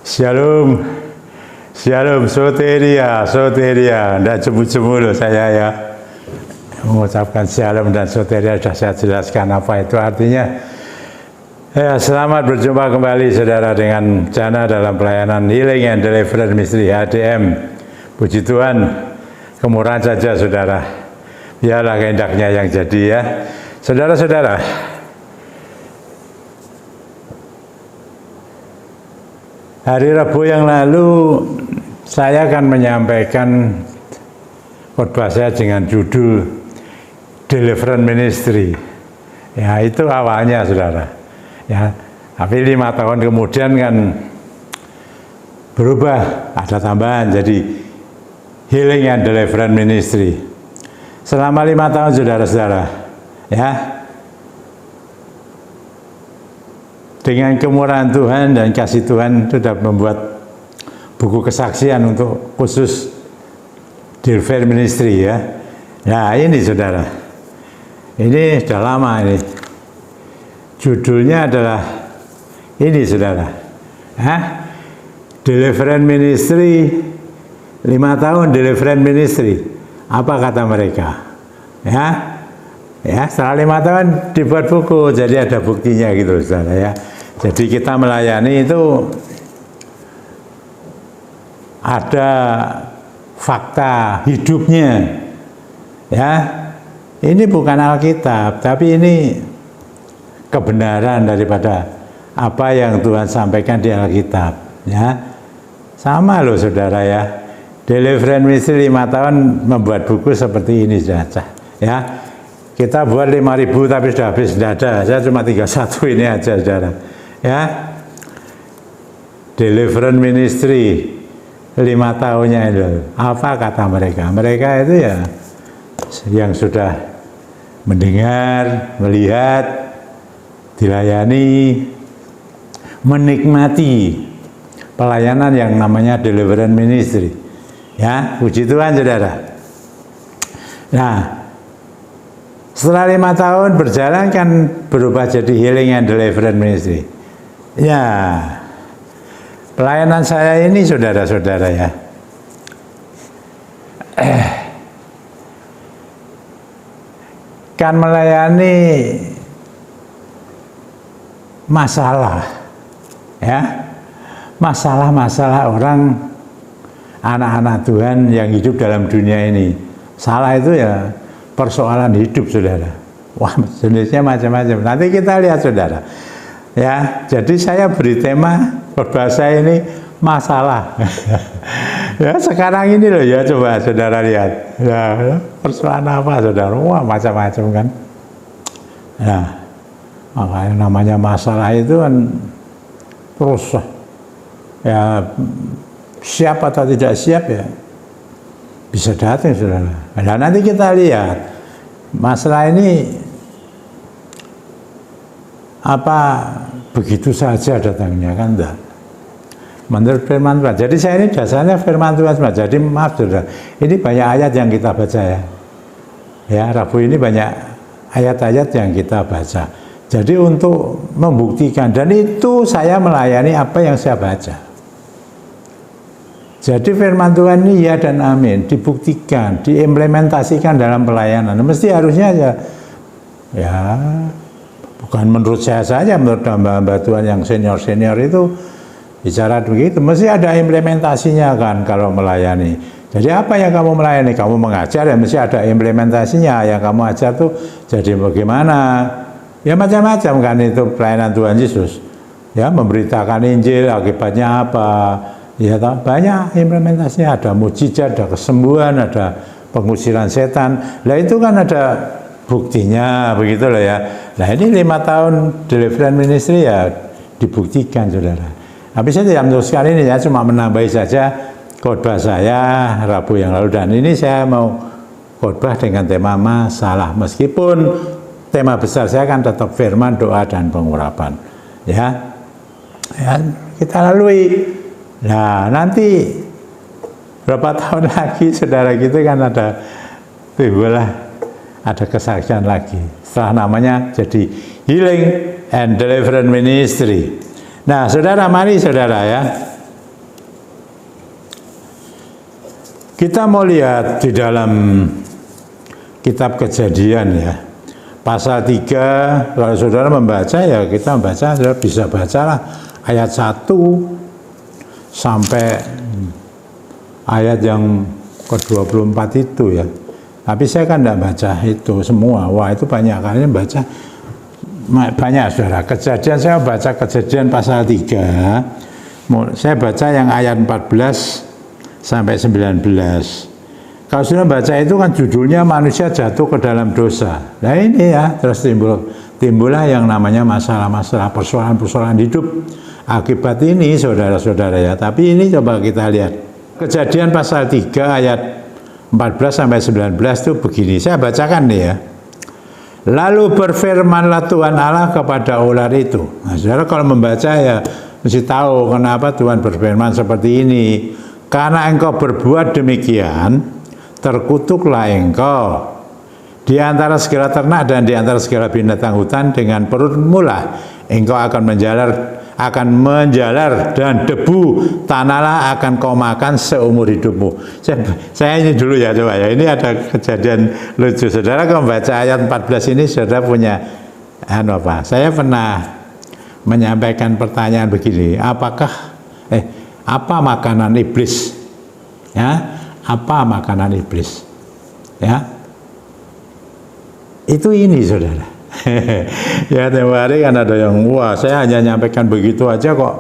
Shalom, shalom, soteria, tidak jemu-jemu loh saya ya. Mengucapkan shalom dan soteria sudah saya jelaskan apa itu artinya. Ya, selamat berjumpa kembali saudara dengan Jana dalam pelayanan Healing and Deliverance Ministry HDM. Puji Tuhan, kemurahan saja saudara. Biarlah kehendaknya yang jadi ya. Saudara-saudara, hari Rabu yang lalu saya akan menyampaikan khotbah saya dengan judul Deliverance Ministry. Ya, itu awalnya saudara. Ya, tapi 5 tahun kemudian kan berubah, ada tambahan jadi Healing and Deliverance Ministry. Selama 5 tahun saudara-saudara, ya, dengan kemurahan Tuhan dan kasih Tuhan sudah membuat buku kesaksian untuk khusus Deliverance Ministry ya. Nah ini saudara, ini sudah lama ini. Judulnya adalah ini saudara, Deliverance Ministry, 5 tahun Deliverance Ministry. Apa kata mereka? Ya, setelah 5 tahun dibuat buku, jadi ada buktinya gitu saudara ya. Jadi kita melayani itu ada fakta hidupnya, ya. Ini bukan Alkitab, tapi ini kebenaran daripada apa yang Tuhan sampaikan di Alkitab, ya. Sama loh saudara ya. Deliverance Ministry 5 tahun membuat buku seperti ini saja, ya. Kita buat 5.000 tapi sudah habis, tidak ada. Saya cuma 31 ini aja saudara. Ya, Deliverance Ministry 5 tahunnya itu. Apa kata mereka? Mereka itu ya yang sudah mendengar, melihat, dilayani, menikmati pelayanan yang namanya Deliverance Ministry. Ya, puji Tuhan saudara. Nah, setelah 5 tahun berjalan kan berubah jadi Healing and Deliverance Ministry. Ya, pelayanan saya ini saudara-saudara ya, kan melayani masalah, ya, masalah-masalah orang, anak-anak Tuhan yang hidup dalam dunia ini. Salah itu ya persoalan hidup saudara. Wah, jenisnya macam-macam. Nanti kita lihat saudara. Ya, jadi saya beri tema berbahasa ini masalah. Ya, sekarang ini loh ya, coba saudara lihat. Ya, persoalan apa saudara? Wah, macam-macam kan. Nah, makanya namanya masalah itu kan terus ya, siap atau tidak siap ya bisa datang saudara. Nah, nanti kita lihat masalah ini apa begitu saja datangnya kan enggak. Menurut firman Tuhan. Jadi saya ini dasarnya firman Tuhan. Jadi maaf saudara, ini banyak ayat yang kita baca ya. Ya, Rabu ini banyak ayat-ayat yang kita baca. Jadi untuk membuktikan, dan itu saya melayani apa yang saya baca. Jadi firman Tuhan ini ya dan amin, dibuktikan, diimplementasikan dalam pelayanan. Mesti harusnya ya bukan menurut saya saja, menurut hamba-hamba Tuhan yang senior-senior itu bicara begitu, mesti ada implementasinya kan kalau melayani. Jadi apa yang kamu melayani? Kamu mengajar ya mesti ada implementasinya. Yang kamu ajar tuh jadi bagaimana? Ya macam-macam kan itu pelayanan Tuhan Yesus. Ya, memberitakan Injil, akibatnya apa? Ya, banyak implementasinya, ada mujizat, ada kesembuhan, ada pengusiran setan. Nah itu kan ada buktinya, begitu loh ya. Nah ini 5 tahun Deliverance Ministry ya dibuktikan saudara. Tapi saya tidak meneruskan ini, ya cuma menambahi saja khotbah saya Rabu yang lalu. Dan ini saya mau khotbah dengan tema masalah. Meskipun tema besar saya kan tetap firman, doa, dan pengurapan. Ya, kita lalui. Nah nanti berapa tahun lagi saudara gitu kan ada timbullah ada kesaksian lagi. Setelah namanya jadi Healing and Deliverance Ministry. Nah saudara, mari saudara ya, Kita mau lihat di dalam kitab Kejadian ya, pasal 3, kalau saudara membaca ya kita membaca, saudara bisa bacalah ayat 1 sampai ayat yang ke-24 itu ya. Tapi saya kan tidak baca itu semua, wah itu banyak kali baca, banyak saudara. Kejadian saya baca Kejadian pasal 3, saya baca yang ayat 14 sampai 19. Kalau sudah baca itu kan judulnya manusia jatuh ke dalam dosa. Nah ini ya, terus timbullah yang namanya masalah-masalah, persoalan-persoalan hidup akibat ini saudara-saudara ya. Tapi ini coba kita lihat. Kejadian pasal 3 ayat 14 sampai 19 itu begini. Saya bacakan nih ya. Lalu berfirmanlah Tuhan Allah kepada ular itu. Nah, saudara kalau membaca ya mesti tahu kenapa Tuhan berfirman seperti ini. Karena engkau berbuat demikian, terkutuklah engkau di antara segala ternak dan di antara segala binatang hutan, dengan perutmu lah engkau akan menjalar dan debu tanahlah akan kau makan seumur hidupmu. Saya ini dulu ya coba ya. Ini ada kejadian lucu. Saudara kalau membaca ayat 14 ini saudara punya apa? Saya pernah menyampaikan pertanyaan begini, apa makanan iblis? Ya, apa makanan iblis? Ya, itu ini saudara. Ya tiap hari kan ada yang wah saya hanya nyampaikan begitu aja kok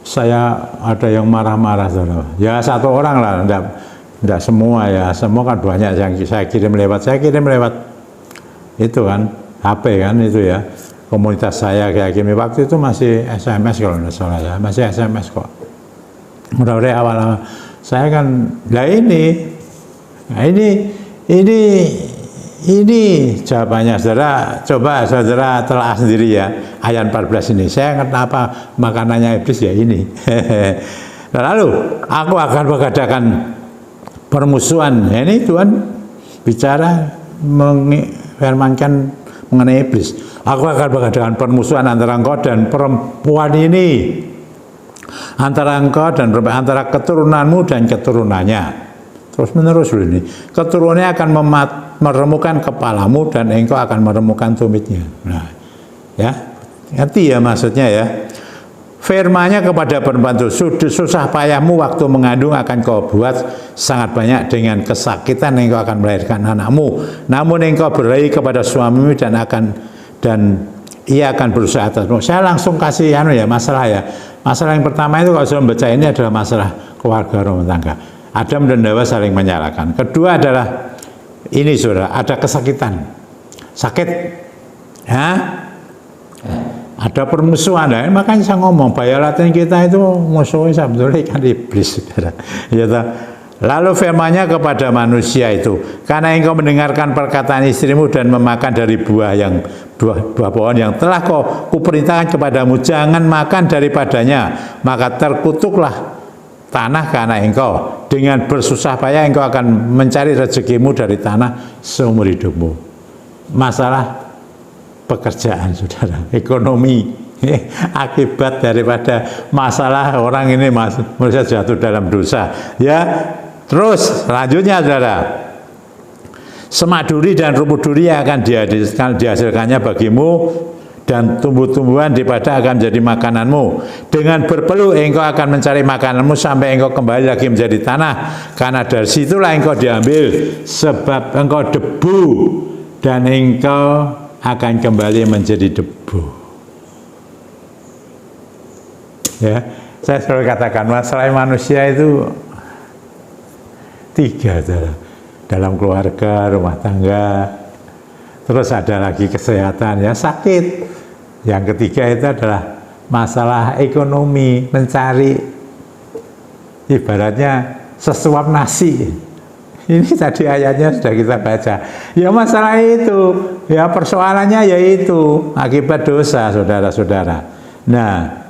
saya ada yang marah-marah saudara. Ya satu orang lah, enggak semua ya, semua kan banyak yang saya kirim lewat itu kan HP kan itu ya, komunitas saya kayak gini. Waktu itu masih SMS kalau tidak salah ya, masih SMS kok. Mudah-mudahan awal-awal saya kan, ini jawabannya saudara. Coba saudara telah sendiri ya ayat 14 ini. Saya kenapa makanannya iblis ya ini. Lalu aku akan mengadakan permusuhan. Ini Tuhan bicara mengfirmankan mengenai iblis. Aku akan mengadakan permusuhan antara engkau dan perempuan ini, antara engkau dan antara keturunanmu dan keturunannya. Terus menerus ini. Keturunannya akan meremukkan kepalamu dan engkau akan meremukkan tumitnya. Nah, ya, ngerti ya maksudnya ya. Firman-Nya kepada perempuan itu, susah payahmu waktu mengandung akan kau buat sangat banyak, dengan kesakitan engkau akan melahirkan anakmu. Namun engkau berlari kepada suamimu dan ia akan berusaha atasmu. Saya langsung kasih masalah ya. Masalah yang pertama itu kalau saya membaca ini adalah masalah keluarga rumah tangga. Adam dan Hawa saling menyalahkan. Kedua adalah ini saudara, ada kesakitan, sakit, ya, ada permusuhan. Nah, makanya saya ngomong bahaya latin kita itu musuhnya sebetulnya kan iblis, saudara. Ya, lalu firman-Nya kepada manusia itu, karena engkau mendengarkan perkataan istrimu dan memakan dari buah pohon yang telah kuperintahkan kepadamu, jangan makan daripadanya, maka terkutuklah tanah karena engkau, dengan bersusah payah engkau akan mencari rezekimu dari tanah seumur hidupmu. Masalah pekerjaan saudara, ekonomi, akibat daripada masalah orang ini manusia jatuh dalam dosa ya. Terus selanjutnya saudara, semak duri dan rumput duri akan dihasilkannya bagimu, dan tumbuh-tumbuhan di padang akan menjadi makananmu. Dengan berpeluh engkau akan mencari makananmu sampai engkau kembali lagi menjadi tanah, karena dari situlah engkau diambil, sebab engkau debu dan engkau akan kembali menjadi debu. Ya, saya selalu katakan masalah manusia itu 3 dalam keluarga, rumah tangga. Terus ada lagi kesehatan ya, sakit. Yang ketiga itu adalah masalah ekonomi, mencari ibaratnya sesuap nasi. Ini tadi ayatnya sudah kita baca. Ya masalah itu, ya persoalannya yaitu akibat dosa saudara-saudara. Nah,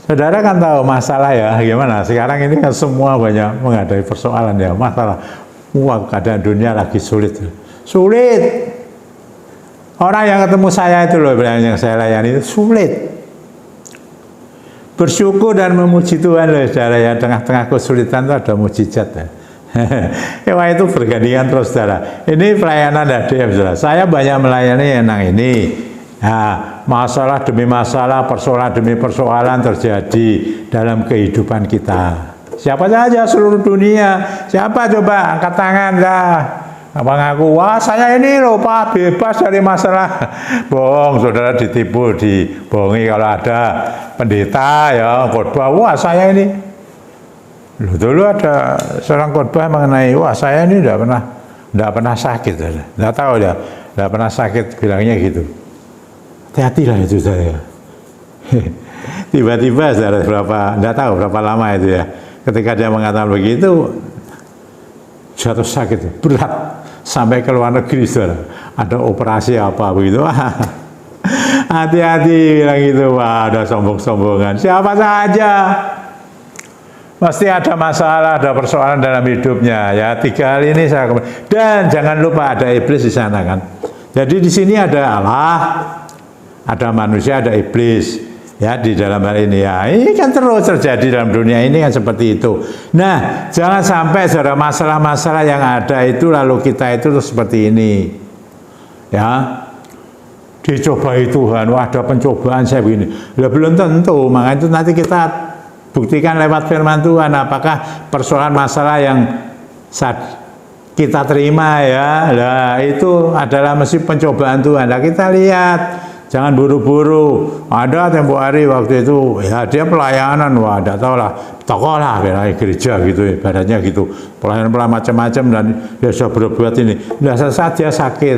saudara kan tahu masalah ya gimana. Sekarang ini kan semua banyak menghadapi persoalan ya, masalah. Wah, keadaan dunia lagi sulit. Orang yang ketemu saya itu loh, yang saya layani itu sulit. Bersyukur dan memuji Tuhan loh saudara ya, tengah-tengah kesulitan itu ada mujizat ya. Wah itu bergantian terus saudara. Ini pelayanan HDM saudara. Saya banyak melayani yang ini. Nah, masalah demi masalah, persoalan demi persoalan terjadi dalam kehidupan kita. Siapa saja seluruh dunia, siapa coba angkat tangan dah. Apa ngaku, wah saya ini loh Pak bebas dari masalah. Bohong, saudara ditipu, dibohongi kalau ada pendeta ya khotbah, wah saya ini. Loh, dulu ada seorang khotbah mengenai, wah saya ini tidak pernah sakit, tidak tahu ya, tidak pernah sakit, bilangnya gitu. Hati-hatilah itu saya. Tiba-tiba saudara tidak tahu berapa lama itu ya, ketika dia mengatakan begitu, jatuh sakit berat sampai ke luar negeri saudara, ada operasi apa begitu. Hati-hati bilang gitu. Wah ada sombong-sombongan, siapa saja pasti ada masalah, ada persoalan dalam hidupnya ya. 3 hal ini saya dan jangan lupa ada iblis di sana kan. Jadi di sini ada Allah, ada manusia, ada iblis ya di dalam hal ini ya. Ini kan terus terjadi dalam dunia ini kan seperti itu. Nah, jangan sampai saudara masalah-masalah yang ada itu lalu kita itu seperti ini. Ya. Dicobai Tuhan, wah ada pencobaan saya begini. Ya belum tentu, makanya itu nanti kita buktikan lewat firman Tuhan apakah persoalan masalah yang kita terima ya. Nah, itu adalah mesti pencobaan Tuhan. Nah, kita lihat. Jangan buru-buru. Ada tempo hari waktu itu, ya dia pelayanan, wah tidak tahu lah, tokoh lah, gereja gitu, ibaratnya gitu, pelayanan macam-macam dan dia sudah berbuat ini. Nah, saat dia sakit,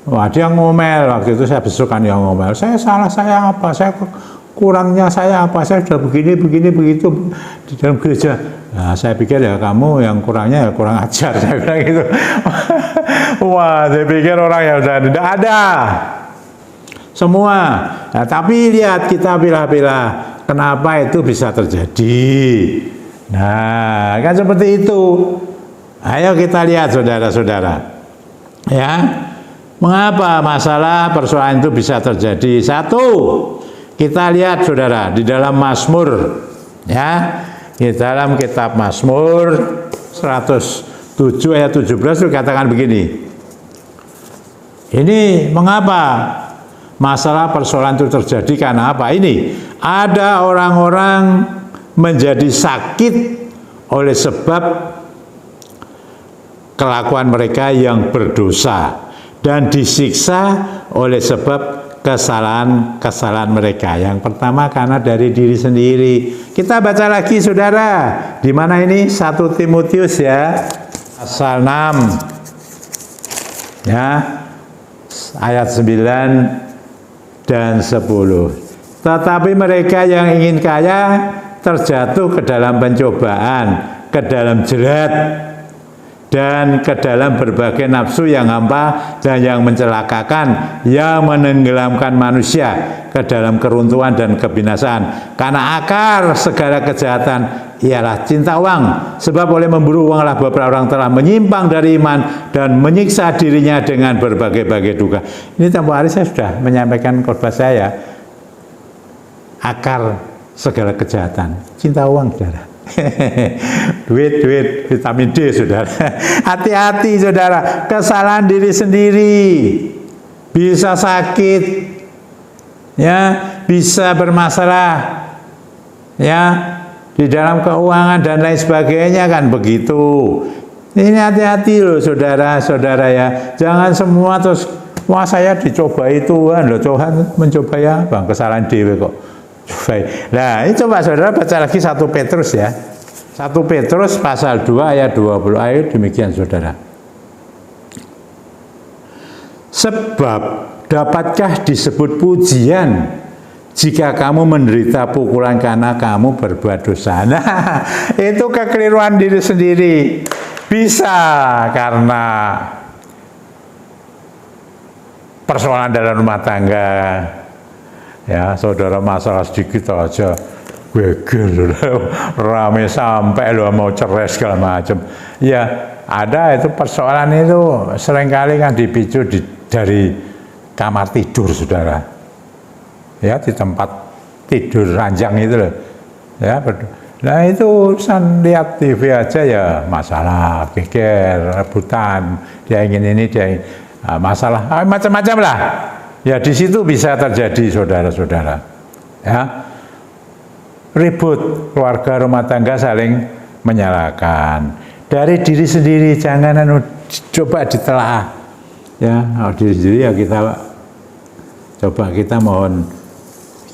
wah dia ngomel, waktu itu saya besukan yang ngomel, saya salah saya apa, saya kurangnya saya apa, saya sudah begini begitu di dalam gereja. Nah, saya pikir ya kamu yang kurangnya ya kurang ajar, saya bilang gitu. Wah, saya pikir orang yang sudah tidak ada semua. Nah, tapi lihat kita pilah-pilah kenapa itu bisa terjadi. Nah, kan seperti itu. Ayo kita lihat saudara-saudara. Ya, mengapa masalah persoalan itu bisa terjadi? Satu, kita lihat saudara di dalam Mazmur, ya, di dalam kitab Mazmur 107 ayat 17 dikatakan begini. Ini mengapa masalah persoalan itu terjadi karena apa? Ini ada orang-orang menjadi sakit oleh sebab kelakuan mereka yang berdosa dan disiksa oleh sebab kesalahan mereka. Yang pertama karena dari diri sendiri. Kita baca lagi saudara. Di mana ini? 1 Timotius ya. Pasal 6. Ya. Ayat 9 dan 10. Tetapi mereka yang ingin kaya terjatuh ke dalam pencobaan, ke dalam jerat, dan ke dalam berbagai nafsu yang hampa dan yang mencelakakan, yang menenggelamkan manusia ke dalam keruntuhan dan kebinasaan. Karena akar segala kejahatan ialah cinta uang, sebab oleh memburu uanglah beberapa orang telah menyimpang dari iman dan menyiksa dirinya dengan berbagai-bagai duka. Ini tempoh hari saya sudah menyampaikan khotbah saya, akar segala kejahatan, cinta uang saudara. duit vitamin D saudara. Hati-hati saudara, kesalahan diri sendiri bisa sakit ya, bisa bermasalah ya di dalam keuangan dan lain sebagainya kan begitu. Ini hati-hati loh saudara-saudara ya, jangan semua terus wah saya dicobai Tuhan loh, Tuhan mencobai apa, kesalahan dewe kok. Nah, ini coba saudara baca lagi 1 Petrus ya. 1 Petrus pasal 2 ayat 20. Ayo demikian saudara. Sebab dapatkah disebut pujian jika kamu menderita pukulan karena kamu berbuat dosa? Nah, itu kekeliruan diri sendiri. Bisa karena persoalan dalam rumah tangga. Ya, saudara masalah sedikit aja geger, rame sampai lo mau cerai segala macam. Ya, ada itu persoalan itu seringkali kan dipicu dari kamar tidur saudara. ya di tempat tidur ranjang itu loh, ya. Nah itu urusan lihat TV aja ya masalah, geger, rebutan, dia ingin ini, dia ingin, masalah macam-macam lah. Ya di situ bisa terjadi saudara-saudara. Ya, ribut keluarga rumah tangga saling menyalahkan. Dari diri sendiri jangan coba ditelaah. Ya, diri sendiri ya kita coba kita mohon,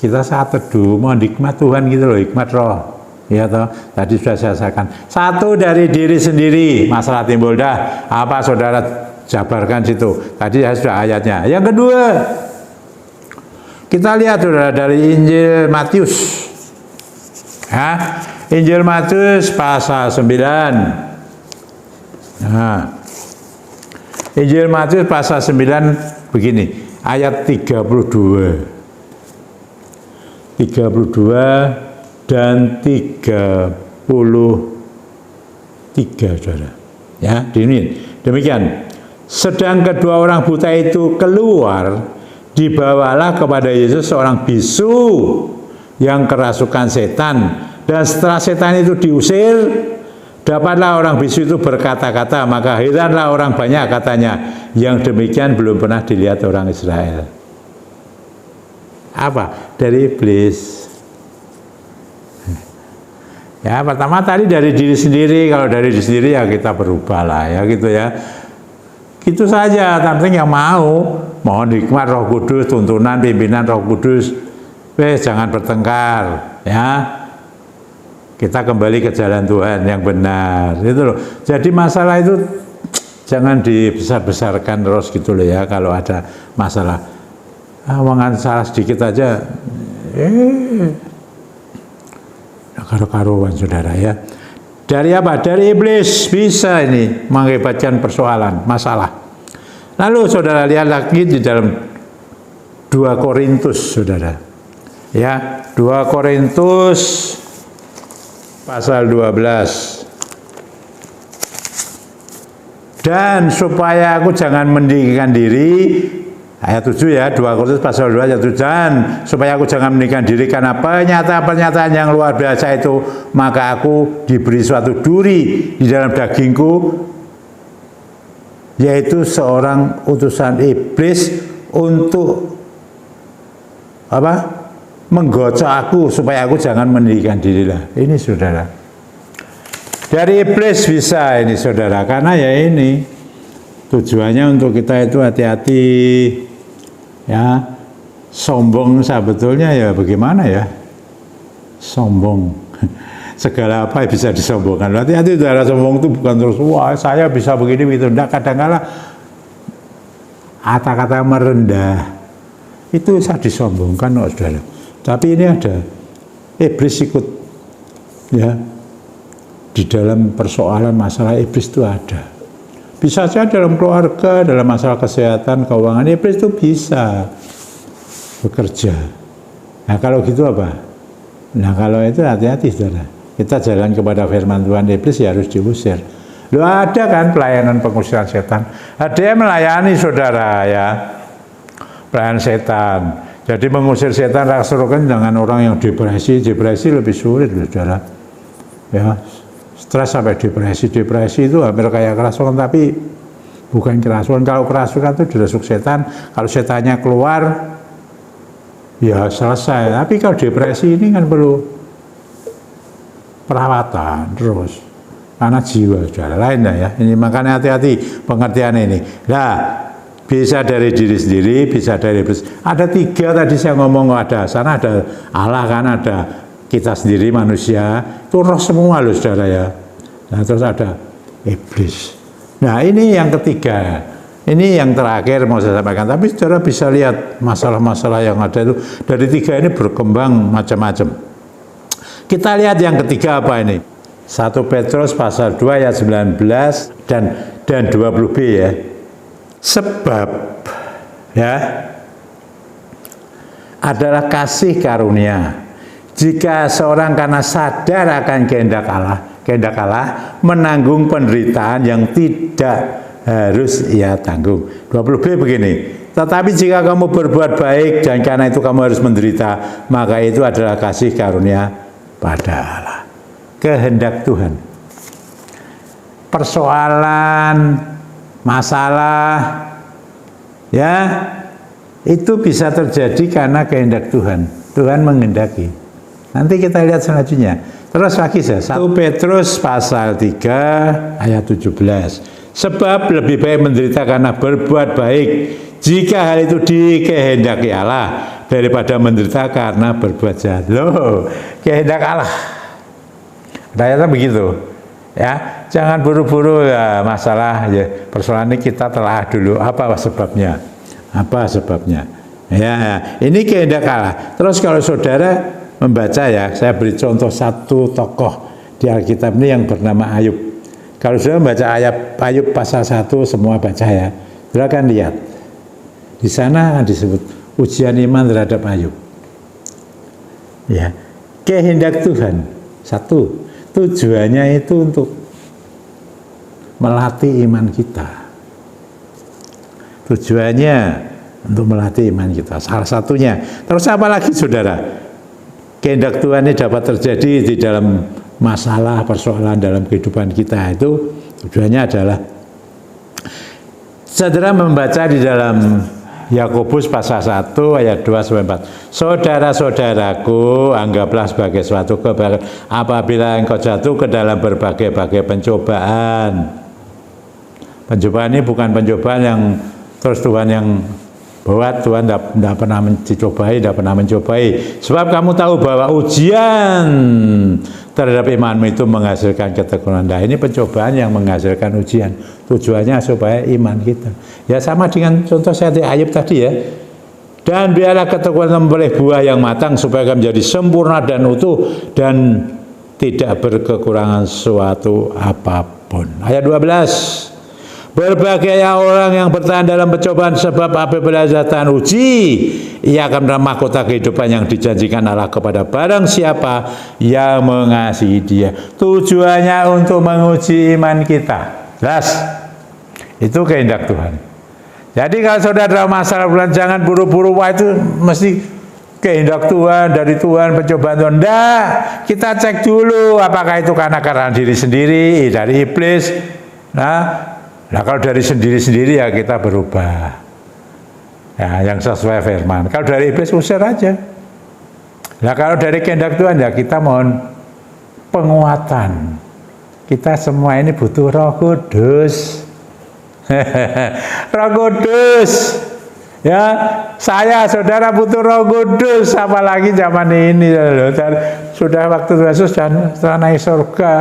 kita saat teduh mohon hikmat Tuhan gitu loh, hikmat roh. Ya toh, tadi sudah saya sampaikan. Satu dari diri sendiri, masalah timbul dah. Apa saudara jabarkan situ. Tadi saya sudah ayatnya. Yang kedua, kita lihat saudara dari Injil Matius. Ya, Injil Matius pasal 9. Nah, Injil Matius pasal 9 begini, ayat 32 dan 33, saudara. Ya, demikian. Sedang kedua orang buta itu keluar, dibawalah kepada Yesus seorang bisu yang kerasukan setan, dan setelah setan itu diusir, dapatlah orang bisu itu berkata-kata, maka heranlah orang banyak katanya, yang demikian belum pernah dilihat orang Israel. Apa? Dari iblis. Ya, pertama tadi dari diri sendiri. Kalau dari diri sendiri ya kita berubah lah ya gitu ya. Gitu saja, yang mau mohon hikmat Roh Kudus, tuntunan pimpinan Roh Kudus. Jangan bertengkar ya. Kita kembali ke jalan Tuhan yang benar. Itu loh. Jadi masalah itu jangan dibesar-besarkan terus gitu loh ya. Kalau ada masalah, omongan salah sedikit aja karo-karuan saudara ya. Dari apa? Dari iblis bisa ini mengakibatkan persoalan, masalah. Lalu saudara lihat lagi di dalam 2 Korintus saudara. Ya, 2 Korintus pasal 12. Dan supaya aku jangan meninggikan diri, ayat 7 ya, 2 Korintus pasal 2 ayat 7, dan supaya aku jangan meninggikan diri karena pernyataan-pernyataan yang luar biasa itu, maka aku diberi suatu duri di dalam dagingku, yaitu seorang utusan iblis untuk apa? Menggocok aku supaya aku jangan meninggikan diri lah. Ini saudara. Dari iblis bisa ini saudara, karena ya ini tujuannya untuk kita itu hati-hati. Ya, sombong sebetulnya ya bagaimana ya, sombong segala apa bisa disombongkan. Hati-hati, saudara, sombong itu bukan terus wah saya bisa begini begitu. Tidak, kadang-kadang kata-kata merendah itu bisa disombongkan, oh, saudara. Tapi ini ada iblis ikut ya di dalam persoalan masalah. Iblis itu ada. Bisa saja dalam keluarga, dalam masalah kesehatan, keuangan, iblis itu bisa bekerja. Nah kalau gitu apa? Nah kalau itu hati-hati saudara. Kita jalan kepada firman Tuhan, iblis ya harus diusir. Loh ada kan pelayanan pengusiran setan. Ada yang melayani saudara ya, pelayanan setan. Jadi mengusir setan raksasa dengan orang yang depresi lebih sulit saudara. Ya. Stres sampai depresi itu hampir kayak kerasukan, tapi bukan kerasukan. Kalau kerasukan itu dirasuk setan, kalau setannya keluar ya selesai. Tapi kalau depresi ini kan perlu perawatan terus, karena jiwa saudara lain ya. Ini makanya hati-hati pengertian ini. Nah, bisa dari diri sendiri, bisa dari iblis. Ada 3 tadi saya ngomong, ada sana, ada Allah kan, ada kita sendiri manusia, itu roh semua loh saudara ya. Nah terus ada iblis. Nah ini yang ketiga, ini yang terakhir mau saya sampaikan. Tapi saudara bisa lihat masalah-masalah yang ada itu dari 3 ini berkembang macam-macam. Kita lihat yang ketiga apa ini? 1 Petrus pasal 2 ayat 19 dan 20b ya. Sebab ya adalah kasih karunia. Jika seorang karena sadar akan kehendak Allah menanggung penderitaan yang tidak harus ia tanggung. 20b begini, Tetapi jika kamu berbuat baik dan karena itu kamu harus menderita, maka itu adalah kasih karunia pada Allah. Kehendak Tuhan. Persoalan, masalah, ya, itu bisa terjadi karena kehendak Tuhan. Tuhan menghendaki. Nanti kita lihat selanjutnya. Terus lagi 1 Petrus pasal 3 ayat 17. Sebab lebih baik menderita karena berbuat baik, jika hal itu dikehendaki Allah, daripada menderita karena berbuat jahat. Loh, kehendak Allah. Ternyata begitu. Ya, jangan buru-buru ya masalah ya, persoalan ini kita telah dulu apa sebabnya. Apa sebabnya? Ya, ini kehendak Allah. Terus kalau saudara membaca ya, saya beri contoh satu tokoh di Alkitab ini yang bernama Ayub. Kalau saudara membaca Ayub pasal 1 semua baca ya. Saudara akan lihat. Di sana disebut ujian iman terhadap Ayub. Ya, kehendak Tuhan. Satu, tujuannya itu untuk melatih iman kita. Tujuannya untuk melatih iman kita. Salah satunya. Terus apa lagi saudara? Kehendak Tuhan ini dapat terjadi di dalam masalah, persoalan dalam kehidupan kita itu tujuannya adalah saudara membaca di dalam Yakobus pasal 1 ayat 2-4. Saudara-saudaraku, anggaplah sebagai suatu kebaikan apabila engkau jatuh ke dalam berbagai-bagai pencobaan. Pencobaan ini bukan pencobaan yang terus Tuhan yang buat, Tuhan tidak pernah mencobai. Sebab kamu tahu bahwa ujian terhadap imanmu itu menghasilkan ketekunan. Nah, ini pencobaan yang menghasilkan ujian. Tujuannya supaya iman kita. Ya sama dengan contoh saya di Ayub tadi ya. Dan biarlah ketekunan memperoleh buah yang matang supaya kamu menjadi sempurna dan utuh dan tidak berkekurangan suatu apapun. Ayat 12. Berbagai orang yang bertahan dalam pencobaan sebab apabila datang uji, ia akan menerima mahkota kehidupan yang dijanjikan Allah kepada barang siapa yang mengasihi Dia. Tujuannya untuk menguji iman kita. Jelas. Itu kehendak Tuhan. Jadi kalau saudara dalam masalah bulan jangan buru-buru, wah itu mesti kehendak Tuhan, dari Tuhan, pencobaan Tuhan. Enggak, kita cek dulu apakah itu karena diri sendiri, dari iblis. Nah, kalau dari sendiri-sendiri ya kita berubah. Ya, yang sesuai firman. Kalau dari iblis usir aja. Nah, kalau dari kehendak Tuhan ya kita mohon penguatan. Kita semua ini butuh Roh Kudus. Roh Kudus. Ya, saya saudara butuh Roh Kudus, apalagi zaman ini loh. Sudah waktu Yesus dan setelah naik surga,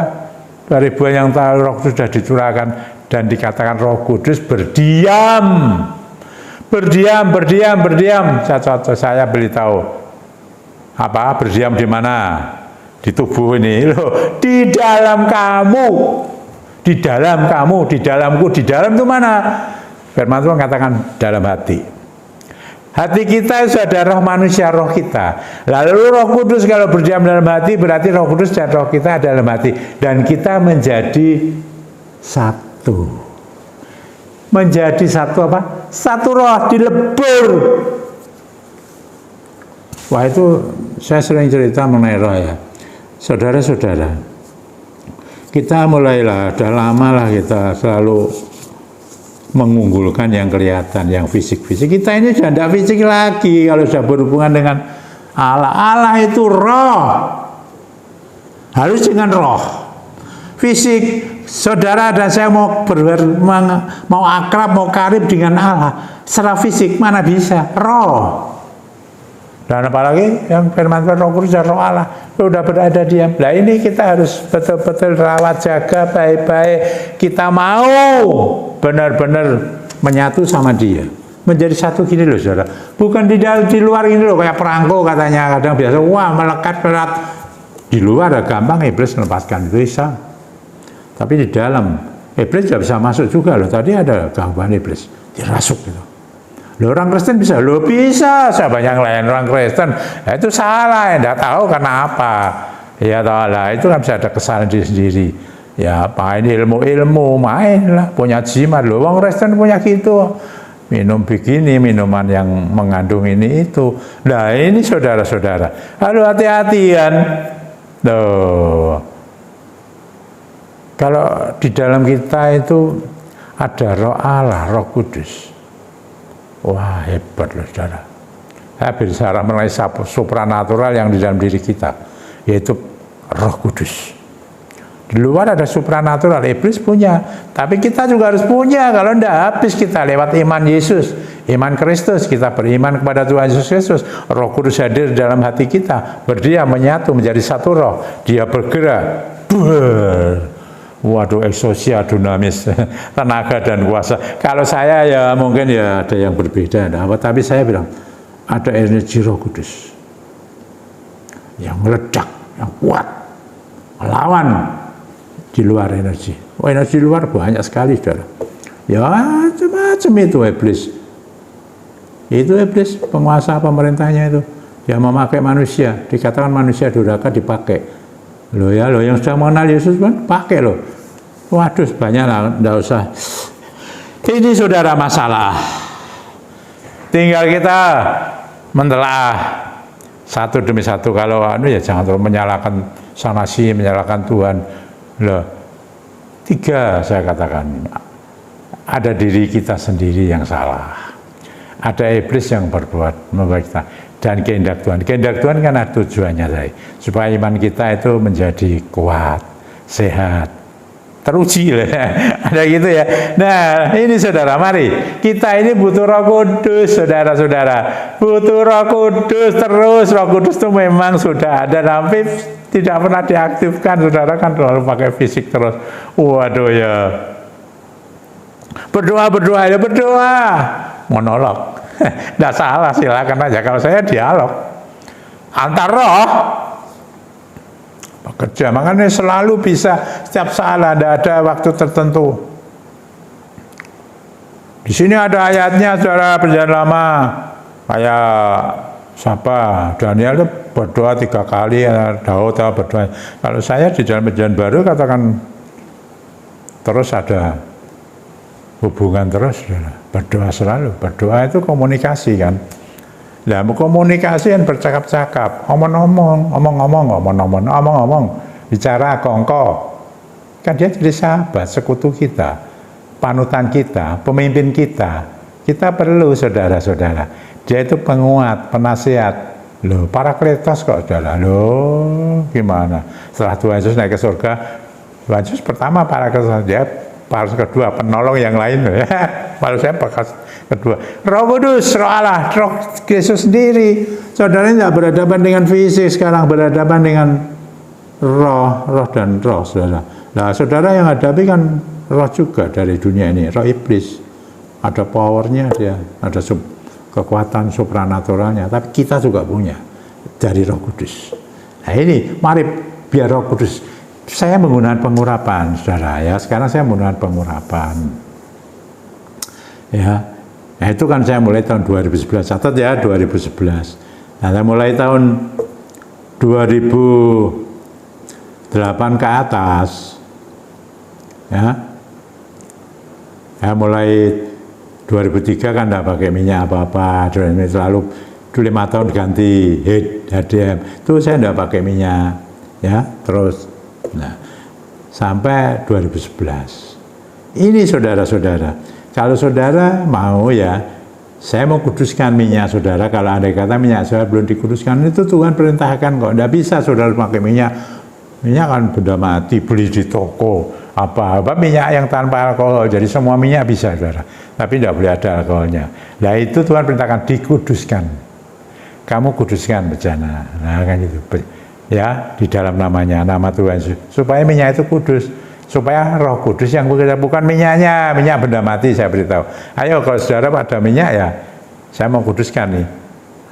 dari ribuan yang tahu Roh Kudus sudah dicurahkan. Dan dikatakan Roh Kudus berdiam. Saya beritahu. Apa? Berdiam di mana? Di tubuh ini. Loh, di dalam kamu. Di dalam kamu, di dalamku, di dalam itu mana? Firman Tuhan katakan dalam hati. Hati kita itu ada roh manusia, roh kita. Lalu Roh Kudus kalau berdiam dalam hati, berarti Roh Kudus dan roh kita dalam hati. Dan kita menjadi satu. Menjadi satu apa? Satu roh dilebur. Wah itu saya sering cerita mengenai roh ya. Saudara-saudara, kita mulailah, udah lama lah kita selalu mengunggulkan yang kelihatan, yang fisik-fisik. Kita ini sudah tidak fisik lagi kalau sudah berhubungan dengan Allah. Allah itu roh. Harus dengan roh. Fisik. Saudara dan saya mau akrab, mau karib dengan Allah secara fisik mana bisa? Roh. Dan apalagi yang firman Roh Kudus dan Roh Allah sudah berada diam. Nah ini kita harus betul-betul rawat jaga baik-baik. Kita mau benar-benar menyatu sama Dia, menjadi satu gini loh saudara. Bukan di luar ini loh kayak perangko katanya kadang biasa. Wah melekat berat. Di luar gampang iblis melepaskan itu bisa. Tapi di dalam, iblis tidak bisa masuk juga loh. Tadi ada gangguan iblis, dirasuk gitu. Loh orang Kristen bisa? Loh bisa, saya banyak lain orang Kristen. Nah, itu salah, tidak tahu karena apa. Ya tahu lah, itu kan bisa ada kesalahan diri sendiri. Ya apa ini ilmu main lah, punya jimat. Loh orang Kristen punya gitu. minum begini, minuman yang mengandung ini itu. Nah ini saudara-saudara, aduh hati-hatian. Loh, kalau di dalam kita itu ada Roh Allah, Roh Kudus. Wah hebat loh saudara. Saya bicara mengenai supranatural yang di dalam diri kita, yaitu Roh Kudus. Di luar ada supranatural, iblis punya, tapi kita juga harus punya. Kalau tidak habis kita lewat iman Yesus, iman Kristus, kita beriman kepada Tuhan Yesus Kristus. Roh Kudus hadir dalam hati kita, berdiam, menyatu menjadi satu roh. Dia bergerak, waduh, eksosia, dunamis, tenaga dan kuasa. Kalau saya ya mungkin ya ada yang berbeda, tapi saya bilang ada energi Roh Kudus yang meledak, yang kuat, melawan di luar energi. Oh, energi luar banyak sekali, saudara. Ya macam-macam itu iblis. Itu iblis, penguasa pemerintahnya itu. Yang memakai manusia, dikatakan manusia durhaka dipakai. Loh ya, loh yang sudah mengenal Yesus kan pakai loh. Waduh, banyak lah, enggak usah. Ini saudara masalah. Tinggal kita mentelah satu demi satu. Kalau ya jangan terlalu menyalahkan sana sini, menyalahkan Tuhan. Loh, tiga saya katakan, ada diri kita sendiri yang salah, ada iblis yang berbuat membuat kita, dan kehendak Tuhan. Kehendak Tuhan kan ada tujuannya supaya iman kita itu menjadi kuat, sehat, teruji lah, ada gitu ya. Nah ini saudara, mari kita ini butuh Roh Kudus, saudara-saudara, butuh Roh Kudus terus. Roh Kudus itu memang sudah ada, tapi tidak pernah diaktifkan, saudara kan selalu pakai fisik terus. Waduh ya, berdoa ya berdoa, monolog, tidak salah, silakan aja. Kalau saya dialog antar roh bekerja, makanya selalu bisa setiap saat, tidak ada waktu tertentu. Di sini ada ayatnya, saudara, Perjanjian Lama, kayak siapa? Daniel itu berdoa 3 kali, Daud berdoa. Kalau saya di dalam Perjanjian Baru katakan terus ada hubungan terus, berdoa selalu. Berdoa itu komunikasi kan. Nah, komunikasi yang bercakap-cakap, omong-omong, bicara kongko. Kan dia jadi sahabat, sekutu kita, panutan kita, pemimpin kita. Kita perlu saudara-saudara. Dia itu penguat, penasihat. Loh, Parakletos kok, saudara. Loh, gimana? Setelah Tuhan Yesus naik ke surga, Tuhan Yesus pertama Parakletos, dia Paras kedua, penolong yang lain. Paras saya Paras kedua. Roh Kudus, Roh Allah, Roh Yesus sendiri. Saudara tidak berhadapan dengan fisik, sekarang berhadapan dengan roh dan roh, saudara. Nah, saudara yang hadapi kan roh juga dari dunia ini, roh iblis. Ada powernya dia, ada kekuatan supranaturalnya, tapi kita juga punya dari Roh Kudus. Nah ini, mari biar Roh Kudus. Saya menggunakan pengurapan, saudara ya. Sekarang saya menggunakan pengurapan. Ya, nah, itu kan saya mulai tahun 2011. Catat ya, 2011. Nah, saya mulai tahun 2008 ke atas. Ya. Saya mulai 2003 kan tidak pakai minyak apa-apa, selalu 5 tahun ganti HDM, itu saya tidak pakai minyak, ya terus, nah sampai 2011. Ini saudara-saudara, kalau saudara mau ya, saya mau kuduskan minyak saudara. Kalau andai kata minyak saudara belum dikuduskan, itu Tuhan perintahkan kok, tidak bisa saudara pakai minyak kan benda mati, beli di toko. Apa minyak yang tanpa alkohol, jadi semua minyak bisa, saudara, tapi tidak boleh ada alkoholnya. Nah itu Tuhan perintahkan dikuduskan, kamu kuduskan bejana, nah kan itu ya, di dalam namanya, nama Tuhan, supaya minyak itu kudus, supaya Roh Kudus yang bekerja, bukan minyaknya, minyak benda mati. Saya beritahu, ayo kalau saudara pada minyak ya, saya mau kuduskan nih,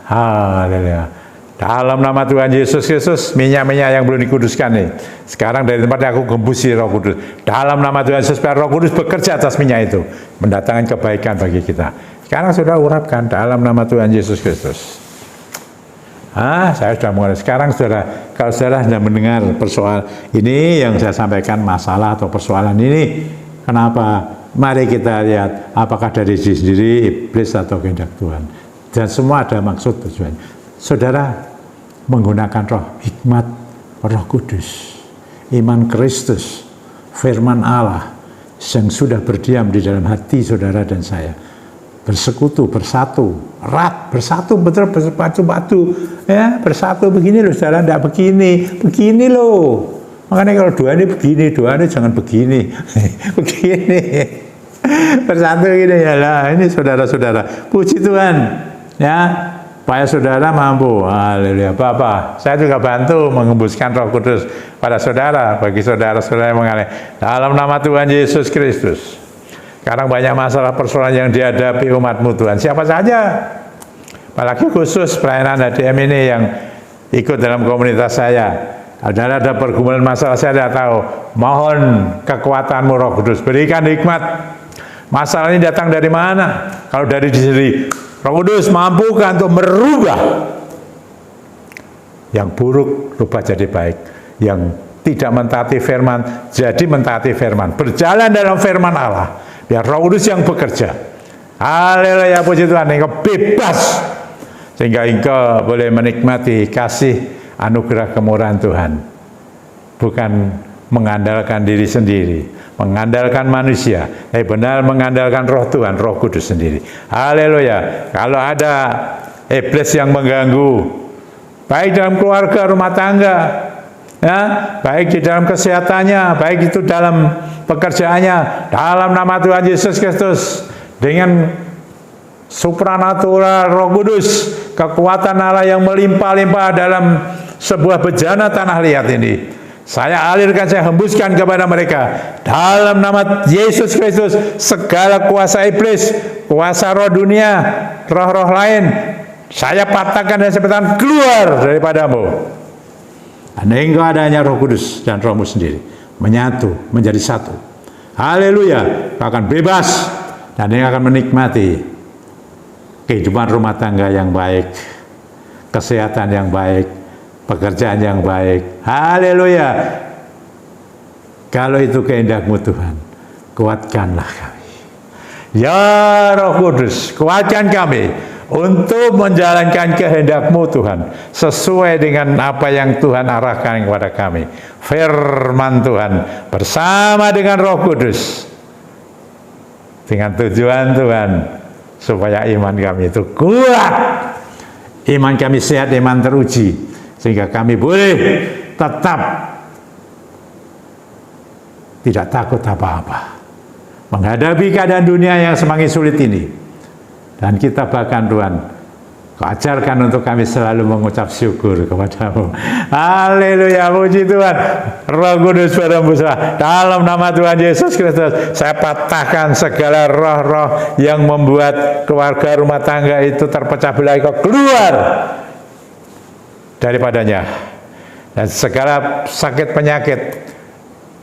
haleluya. Dalam nama Tuhan Yesus Kristus, minyak-minyak yang belum dikuduskan nih, sekarang dari tempatnya aku gembusi Roh Kudus. Dalam nama Tuhan Yesus, Roh Kudus bekerja atas minyak itu, mendatangkan kebaikan bagi kita. Sekarang sudah urapkan dalam nama Tuhan Yesus Kristus. Saya sudah mengenai. Sekarang saudara, kalau saudara sudah mendengar persoalan ini yang saya sampaikan, masalah atau persoalan ini, kenapa Mari kita lihat apakah dari diri sendiri, iblis atau kehendak Tuhan. Dan semua ada maksud tujuan. Saudara menggunakan roh, hikmat Roh Kudus, iman Kristus, firman Allah yang sudah berdiam di dalam hati saudara dan saya. Bersekutu, bersatu, erat, bersatu, betul, bersatu-patu, ya, bersatu begini loh, saudara, tidak begini loh. Makanya kalau doa ini begini, doa ini jangan begini, begini, bersatu gini ya lah. Ini saudara-saudara, puji Tuhan, ya, supaya saudara mampu. Haleluya. Bapak, saya juga bantu mengembuskan Roh Kudus pada saudara, bagi saudara-saudara yang mengalami dalam nama Tuhan Yesus Kristus. Sekarang banyak masalah persoalan yang dihadapi umatmu Tuhan. Siapa saja, apalagi khusus pelayanan HDM ini yang ikut dalam komunitas saya. Ada pergumulan masalah, saya tidak tahu. Mohon kekuatanmu Roh Kudus, berikan hikmat. Masalah ini datang dari mana? Kalau dari diri, Roh Kudus mampukah untuk merubah yang buruk rubah jadi baik, yang tidak mentaati firman jadi mentaati firman, berjalan dalam firman Allah. Biar Roh Kudus yang bekerja. Haleluya, puji Tuhan, engkau bebas sehingga engkau boleh menikmati kasih anugerah kemurahan Tuhan. Bukan mengandalkan diri sendiri, mengandalkan manusia, tapi benar mengandalkan Roh Tuhan, Roh Kudus sendiri. Haleluya. Kalau ada iblis yang mengganggu, baik dalam keluarga, rumah tangga, ya, baik di dalam kesehatannya, baik itu dalam pekerjaannya, dalam nama Tuhan Yesus Kristus, dengan supranatural Roh Kudus, kekuatan Allah yang melimpah-limpah dalam sebuah bejana tanah liat ini, saya alirkan, saya hembuskan kepada mereka dalam nama Yesus Kristus. Segala kuasa iblis, kuasa roh dunia, roh-roh lain, saya patahkan dan saya patahkan keluar daripadamu. Dan engkau adanya Roh Kudus dan Rohmu sendiri menyatu menjadi satu. Haleluya, kau akan bebas dan engkau akan menikmati kehidupan rumah tangga yang baik, kesehatan yang baik, pekerjaan yang baik. Haleluya. Kalau itu kehendakmu Tuhan, kuatkanlah kami. Ya Roh Kudus, kuatkan kami untuk menjalankan kehendak-Mu Tuhan, sesuai dengan apa yang Tuhan arahkan kepada kami. Firman Tuhan bersama dengan Roh Kudus, dengan tujuan Tuhan supaya iman kami itu kuat, iman kami sehat, iman teruji, sehingga kami boleh tetap tidak takut apa-apa menghadapi keadaan dunia yang semakin sulit ini. Dan kita bahkan Tuhan, ajarkan untuk kami selalu mengucap syukur kepadamu. Haleluya, puji Tuhan. Roh Kudus berembuslah dalam nama Tuhan Yesus Kristus. Saya patahkan segala roh-roh yang membuat keluarga rumah tangga itu terpecah belah, kau keluar daripadanya. Dan segala sakit penyakit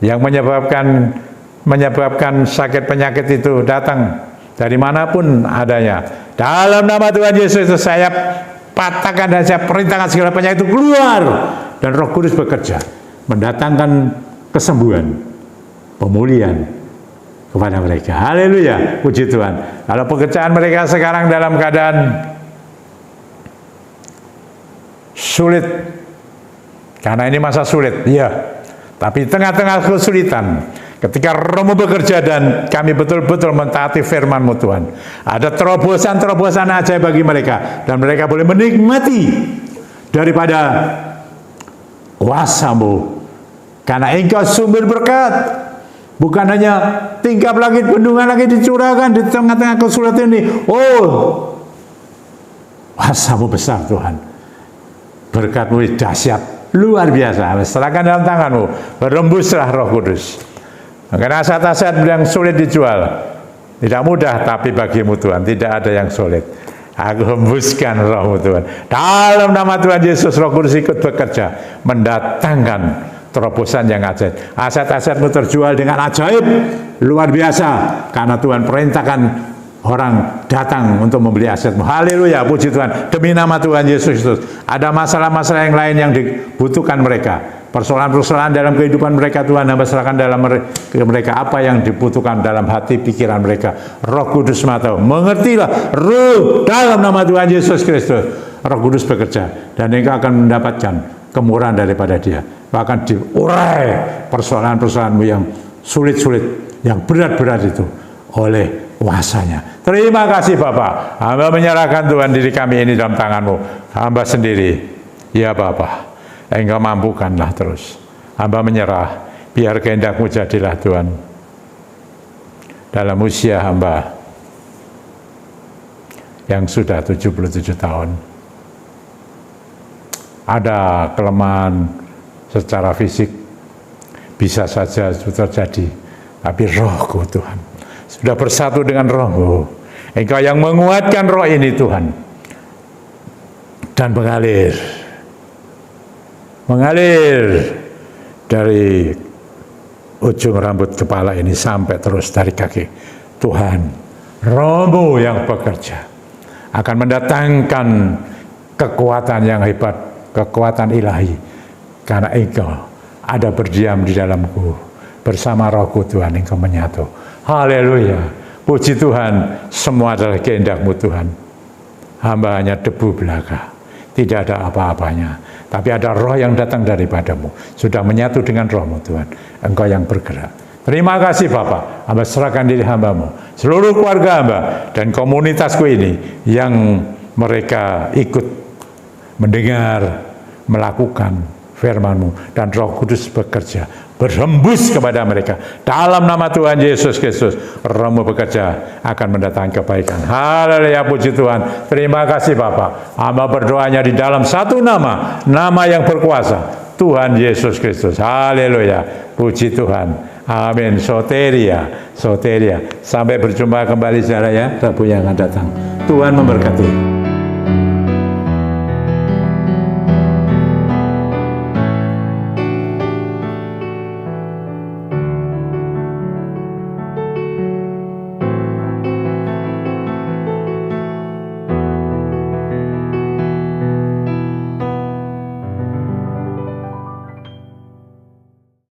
yang menyebabkan sakit penyakit itu datang dari manapun adanya, dalam nama Tuhan Yesus saya patahkan dan saya perintahkan segala penyakit itu keluar, dan Roh Kudus bekerja mendatangkan kesembuhan, pemulihan kepada mereka. Haleluya, puji Tuhan. Kalau pekerjaan mereka sekarang dalam keadaan sulit, karena ini masa sulit, ya, tapi tengah-tengah kesulitan, ketika Roh-Mu bekerja dan kami betul-betul mentaati firman-Mu Tuhan, ada terobosan-terobosan ajaib bagi mereka, dan mereka boleh menikmati daripada kuasa-Mu, karena Engkau sumber berkat. Bukan hanya tingkap langit, bendungan lagi dicurahkan di tengah-tengah kesulitan ini. Oh, kuasa-Mu besar Tuhan, berkat-Mu dahsyat, luar biasa. Serahkan dalam tangan-Mu, berembuslah Roh Kudus. Karena aset-aset yang sulit dijual tidak mudah, tapi bagimu Tuhan tidak ada yang sulit. Aku hembuskan Roh-Mu Tuhan dalam nama Tuhan Yesus. Roh Kudus ikut bekerja mendatangkan terobosan yang ajaib. Aset-asetmu terjual dengan ajaib luar biasa, karena Tuhan perintahkan orang datang untuk membeli asetmu. Haleluya, puji Tuhan. Demi nama Tuhan Yesus Kristus, ada masalah-masalah yang lain yang dibutuhkan mereka, Persoalan-persoalan dalam kehidupan mereka Tuhan, hamba serahkan dalam mereka apa yang dibutuhkan dalam hati pikiran mereka. Roh Kudus tahu, mengertilah Roh dalam nama Tuhan Yesus Kristus. Roh Kudus bekerja dan engkau akan mendapatkan kemurahan daripada Dia. Bahkan diurai persoalan-persoalanmu yang sulit-sulit, yang berat-berat itu oleh kuasanya. Terima kasih Bapa. Hamba menyerahkan Tuhan diri kami ini dalam tangan-Mu. Hamba sendiri, ya Bapa, engkau mampukanlah terus. Hamba menyerah, biar kehendak-Mu jadilah Tuhan. Dalam usia hamba yang sudah 77 tahun, ada kelemahan secara fisik, bisa saja itu terjadi, tapi Roh-Ku Tuhan sudah bersatu dengan Roh-Mu. Engkau yang menguatkan roh ini Tuhan, dan mengalir dari ujung rambut kepala ini sampai terus dari kaki. Tuhan, Roh-Mu yang bekerja akan mendatangkan kekuatan yang hebat, kekuatan ilahi, karena Engkau ada berdiam di dalamku, bersama Roh-Ku Tuhan Engkau menyatu. Haleluya, puji Tuhan, semua adalah kehendak-Mu Tuhan. Hamba hanya debu belaka, tidak ada apa-apanya, tapi ada roh yang datang daripada-Mu, sudah menyatu dengan Roh-Mu Tuhan. Engkau yang bergerak. Terima kasih Bapa, hamba serahkan diri hamba-Mu, seluruh keluarga hamba dan komunitasku ini yang mereka ikut mendengar, melakukan firman-Mu, dan Roh Kudus bekerja, berhembus kepada mereka. Dalam nama Tuhan Yesus Kristus, Roh-Mu bekerja akan mendatangkan kebaikan. Haleluya, puji Tuhan. Terima kasih Bapa. Hamba berdoanya di dalam satu nama, nama yang berkuasa, Tuhan Yesus Kristus. Haleluya, puji Tuhan. Amin. Soteria, soteria. Sampai berjumpa kembali saudara ya, Rabu yang akan datang. Tuhan memberkati.